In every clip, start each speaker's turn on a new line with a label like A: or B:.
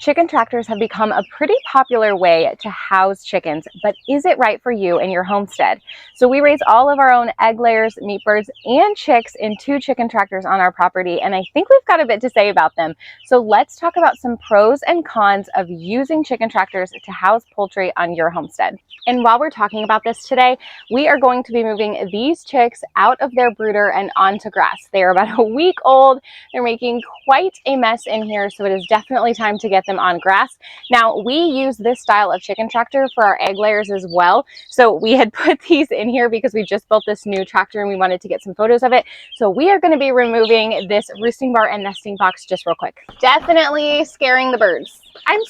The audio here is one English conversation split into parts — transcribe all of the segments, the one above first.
A: Chicken tractors have become a pretty popular way to house chickens, but is it right for you and your homestead? So we raise all of our own egg layers, meat birds, and chicks in 2 chicken tractors on our property, and I think we've got a bit to say about them. So let's talk about some pros and cons of using chicken tractors to house poultry on your homestead. And while we're talking about this today, we are going to be moving these chicks out of their brooder and onto grass. They are about a week old. They're making quite a mess in here, so it is definitely time to get them on grass. Now, we use this style of chicken tractor for our egg layers as well. So we had put these in here because we just built this new tractor and we wanted to get some photos of it. So we are going to be removing this roosting bar and nesting box just real quick. Definitely scaring the birds. I'm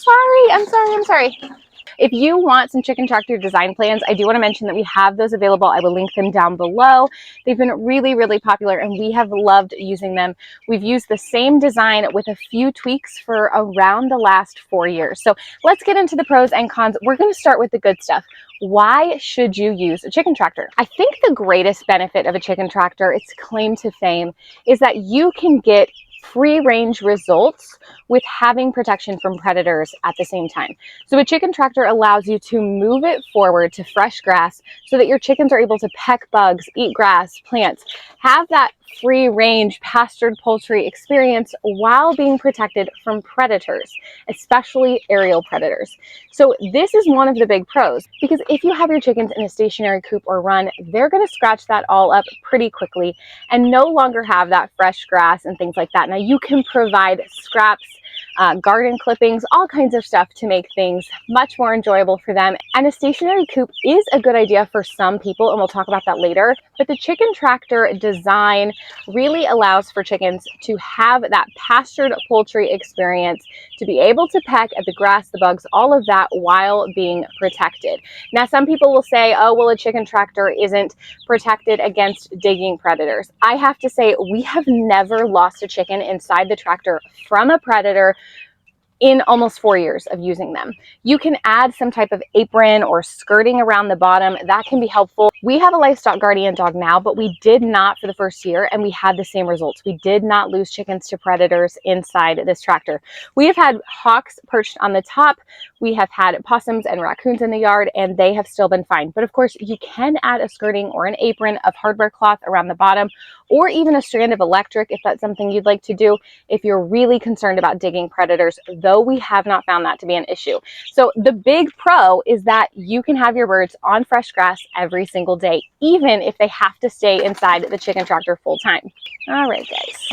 A: sorry. If you want some chicken tractor design plans, I do want to mention that we have those available. I will link them down below. They've been really, really popular and we have loved using them. We've used the same design with a few tweaks for around the last 4 years. So let's get into the pros and cons. We're going to start with the good stuff. Why should you use a chicken tractor? I think the greatest benefit of a chicken tractor, its claim to fame, is that you can get free range results with having protection from predators at the same time. So a chicken tractor allows you to move it forward to fresh grass so that your chickens are able to peck bugs, eat grass, plants, have that free range pastured poultry experience while being protected from predators, especially aerial predators. So this is one of the big pros, because if you have your chickens in a stationary coop or run, they're going to scratch that all up pretty quickly and no longer have that fresh grass and things like that. Now you can provide scraps, garden clippings, all kinds of stuff to make things much more enjoyable for them. And a stationary coop is a good idea for some people, and we'll talk about that later. But the chicken tractor design really allows for chickens to have that pastured poultry experience, to be able to peck at the grass, the bugs, all of that while being protected. Now, some people will say, oh, well, a chicken tractor isn't protected against digging predators. I have to say, we have never lost a chicken inside the tractor from a predator in almost 4 years of using them. You can add some type of apron or skirting around the bottom. That can be helpful. We have a livestock guardian dog now, but we did not for the first year, and we had the same results. We did not lose chickens to predators inside this tractor. We have had hawks perched on the top. We have had possums and raccoons in the yard, and they have still been fine. But of course, you can add a skirting or an apron of hardware cloth around the bottom, or even a strand of electric if that's something you'd like to do if you're really concerned about digging predators, though we have not found that to be an issue. So the big pro is that you can have your birds on fresh grass every single day, even if they have to stay inside the chicken tractor full time. All right, guys.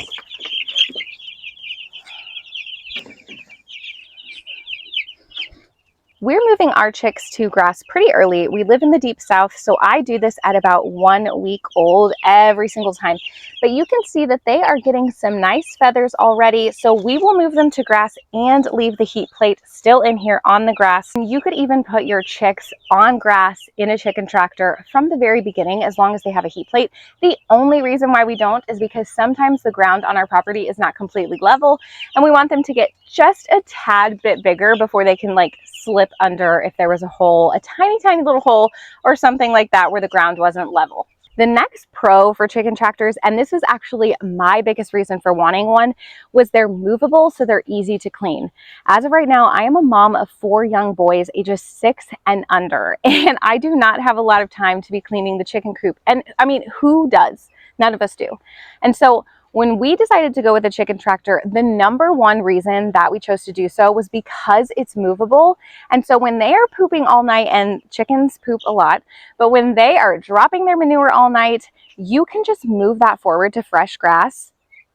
A: We're moving our chicks to grass pretty early. We live in the deep south, so I do this at about 1 week old every single time. But you can see that they are getting some nice feathers already, so we will move them to grass and leave the heat plate still in here on the grass. And you could even put your chicks on grass in a chicken tractor from the very beginning, as long as they have a heat plate. The only reason why we don't is because sometimes the ground on our property is not completely level, and we want them to get just a tad bit bigger before they can slip under if there was a hole, a tiny little hole or something like that where the ground wasn't level. The next pro for chicken tractors, and this is actually my biggest reason for wanting one, was they're movable, so they're easy to clean. As of right now, I am a mom of 4 young boys, ages 6 and under, and I do not have a lot of time to be cleaning the chicken coop. And I mean, who does? None of us do. And so when we decided to go with a chicken tractor, the number one reason that we chose to do so was because it's movable. And so when they are pooping all night, and chickens poop a lot, but when they are dropping their manure all night, you can just move that forward to fresh grass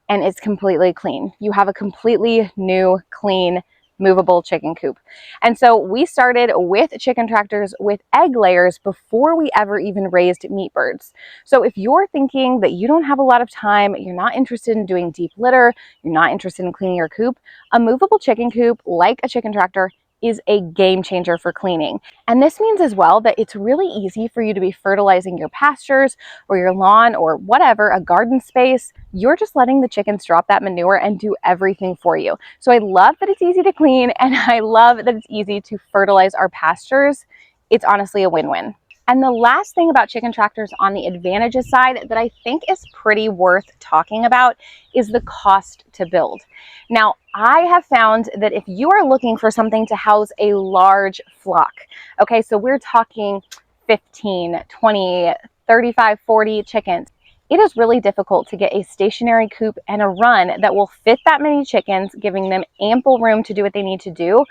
A: and it's completely clean. You have a completely new, clean, movable chicken coop. And so we started with chicken tractors with egg layers before we ever even raised meat birds. So if you're thinking that you don't have a lot of time, you're not interested in doing deep litter, you're not interested in cleaning your coop, a movable chicken coop like a chicken tractor is a game changer for cleaning. And this means as well that it's really easy for you to be fertilizing your pastures or your lawn or whatever, a garden space. You're just letting the chickens drop that manure and do everything for you. So I love that it's easy to clean, and I love that it's easy to fertilize our pastures. It's honestly a win-win. And the last thing about chicken tractors on the advantages side that I think is pretty worth talking about is the cost to build. Now, I have found that if you are looking for something to house a large flock, okay, so we're talking 15, 20, 35, 40 chickens, it is really difficult to get a stationary coop and a run that will fit that many chickens, giving them ample room to do what they need to do,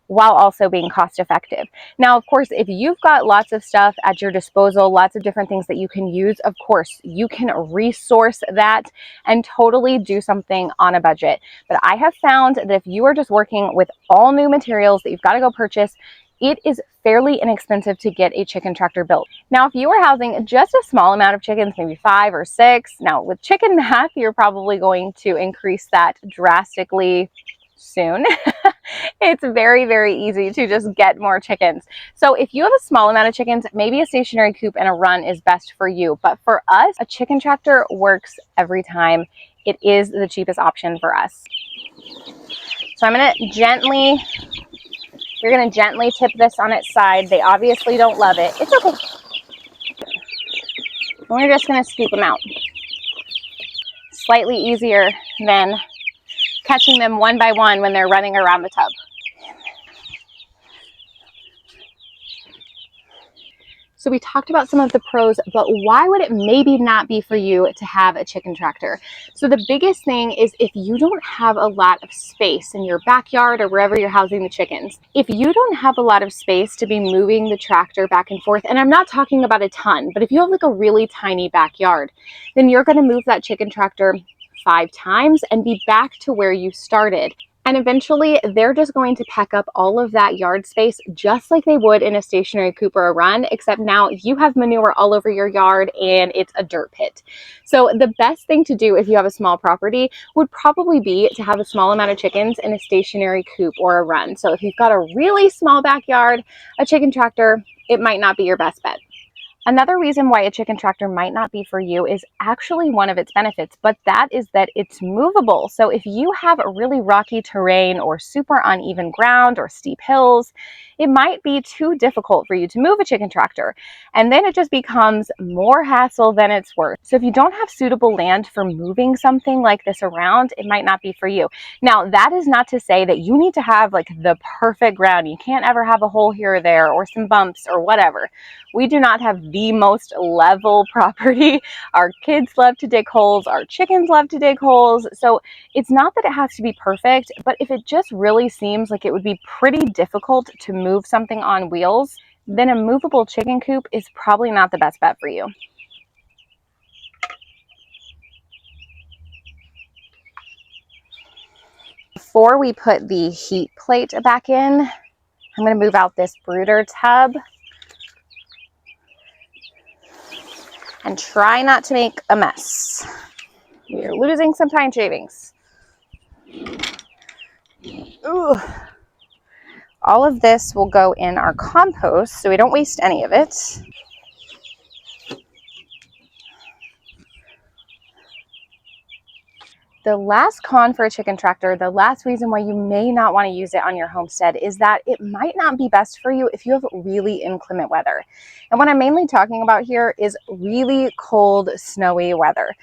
A: while also being cost effective. Now, of course, if you've got lots of stuff at your disposal, lots of different things that you can use, of course, you can resource that and totally do something on a budget. But I have found that if you are just working with all new materials that you've got to go purchase, it is fairly inexpensive to get a chicken tractor built. Now, if you are housing just a small amount of chickens, maybe 5 or 6, now with chicken math, you're probably going to increase that drastically soon. It's very, very easy to just get more chickens. So if you have a small amount of chickens, maybe a stationary coop and a run is best for you. But for us, a chicken tractor works every time. It is the cheapest option for us. So I'm going to gently, you're going to gently tip this on its side. They obviously don't love it. It's okay. We're just going to scoop them out. Slightly easier than catching them one by one when they're running around the tub. So we talked about some of the pros, but why would it maybe not be for you to have a chicken tractor? So the biggest thing is if you don't have a lot of space in your backyard or wherever you're housing the chickens, if you don't have a lot of space to be moving the tractor back and forth, and I'm not talking about a ton, but if you have like a really tiny backyard, then you're going to move that chicken tractor 5 times and be back to where you started. And eventually they're just going to pack up all of that yard space just like they would in a stationary coop or a run, except now you have manure all over your yard and it's a dirt pit. So the best thing to do if you have a small property would probably be to have a small amount of chickens in a stationary coop or a run. So if you've got a really small backyard, a chicken tractor, it might not be your best bet. Another reason why a chicken tractor might not be for you is actually one of its benefits, but that is that it's movable. So if you have a really rocky terrain or super uneven ground or steep hills, it might be too difficult for you to move a chicken tractor. And then it just becomes more hassle than it's worth. So if you don't have suitable land for moving something like this around, it might not be for you. Now, that is not to say that you need to have like the perfect ground. You can't ever have a hole here or there or some bumps or whatever. We do not have the most level property. Our kids love to dig holes. Our chickens love to dig holes. So it's not that it has to be perfect, but if it just really seems like it would be pretty difficult to move something on wheels, then a movable chicken coop is probably not the best bet for you. Before we put the heat plate back in, I'm going to move out this brooder tub and try not to make a mess. We're losing some pine shavings. Ooh. All of this will go in our compost so we don't waste any of it. The last con for a chicken tractor, the last reason why you may not want to use it on your homestead is that it might not be best for you if you have really inclement weather. And what I'm mainly talking about here is really cold, snowy weather.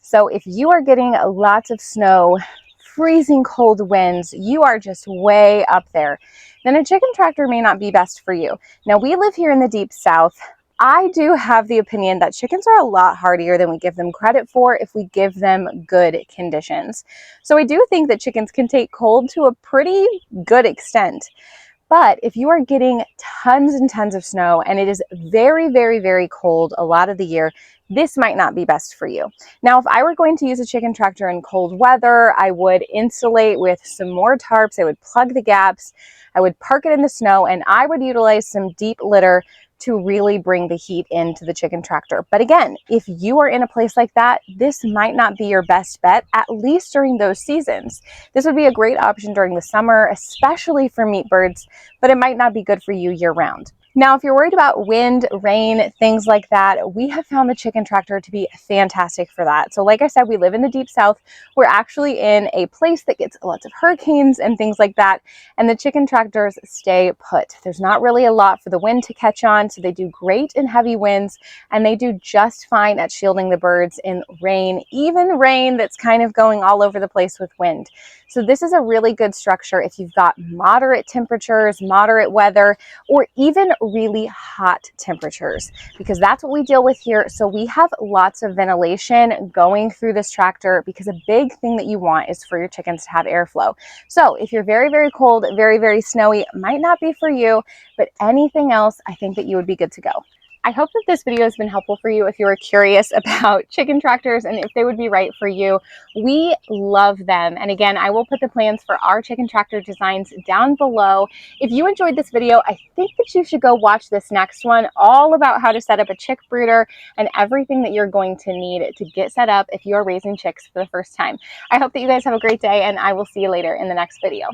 A: So if you are getting lots of snow, freezing cold winds, you are just way up there, then a chicken tractor may not be best for you. Now, we live here in the deep south. I do have the opinion that chickens are a lot hardier than we give them credit for if we give them good conditions. So I do think that chickens can take cold to a pretty good extent. But if you are getting tons and tons of snow and it is very, very, very cold a lot of the year, this might not be best for you. Now, if I were going to use a chicken tractor in cold weather, I would insulate with some more tarps. I would plug the gaps. I would park it in the snow, and I would utilize some deep litter to really bring the heat into the chicken tractor. But again, if you are in a place like that, this might not be your best bet, at least during those seasons. This would be a great option during the summer, especially for meat birds, but it might not be good for you year round. Now, if you're worried about wind, rain, things like that, we have found the chicken tractor to be fantastic for that. So like I said, we live in the deep south. We're actually in a place that gets lots of hurricanes and things like that, and the chicken tractors stay put. There's not really a lot for the wind to catch on, so they do great in heavy winds, and they do just fine at shielding the birds in rain, even rain that's kind of going all over the place with wind. So this is a really good structure if you've got moderate temperatures, moderate weather, or even really hot temperatures, because that's what we deal with here. So we have lots of ventilation going through this tractor, because a big thing that you want is for your chickens to have airflow. So if you're very, very cold, very, very snowy, might not be for you, but anything else, I think that you would be good to go. I hope that this video has been helpful for you if you were curious about chicken tractors and if they would be right for you. We love them. And again, I will put the plans for our chicken tractor designs down below. If you enjoyed this video, I think that you should go watch this next one, all about how to set up a chick brooder and everything that you're going to need to get set up if you're raising chicks for the first time. I hope that you guys have a great day, and I will see you later in the next video.